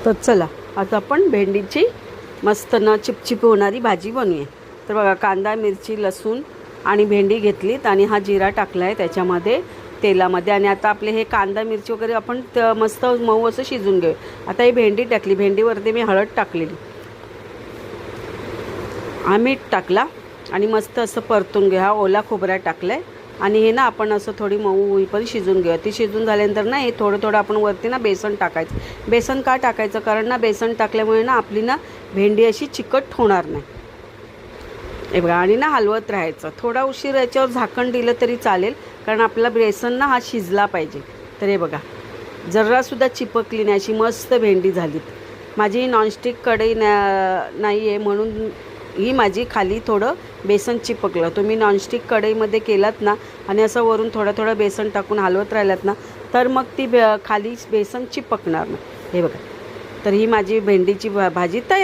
तर चला आता आपण भेंडीची मस्त न चिपचिप होणारी भाजी बनवूया। तर बघा, कांदा मिरची लसूण आणि भेंडी घेतलीत आणि हा जिरा टाकला आहे त्याच्यामध्ये तेलामध्ये। आणि आता आपले हे कांदा मिरची वगैरे आपण मस्त मऊ असं शिजून घेऊ। आता ही भेंडी टाकली, भेंडीवरती मी हळद टाकलेली, मीठ टाकला आणि मस्त असं परतून घेऊ। हा ओला खोबरा टाकला आहे आणि हे ना आपण असं थोडी मऊ होईपर्यंत शिजून घेऊ। ती शिजून झाल्यानंतर ना हे थोडं थोडं आपण वरती ना बेसन टाकायचं। बेसन का टाकायचं, कारण ना बेसन टाकल्यामुळे ना आपली ना भेंडी अशी चिकट होणार नाही। हे बघा, आणि ना हलवत राहायचं। थोडा उशीर याच्यावर झाकण दिलं तरी चालेल, कारण आपला बेसन ना हा शिजला पाहिजे। तर हे बघा, जरासुद्धा चिपकली नाही, अशी मस्त भेंडी झालीत। माझी नॉनस्टिक कढई नाही आहे म्हणून ही माझी खाली थोडं बेसन चिपकलं। तुम्ही नॉनस्टिक कढईमध्ये केलात ना आणि असं वरून थोडं थोडं बेसन टाकून हलवत राहिलात ना तर मग ती खाली बेसन चिपकणार नाही। हे बघा, तर ही माझी भेंडीची भाजी तयार।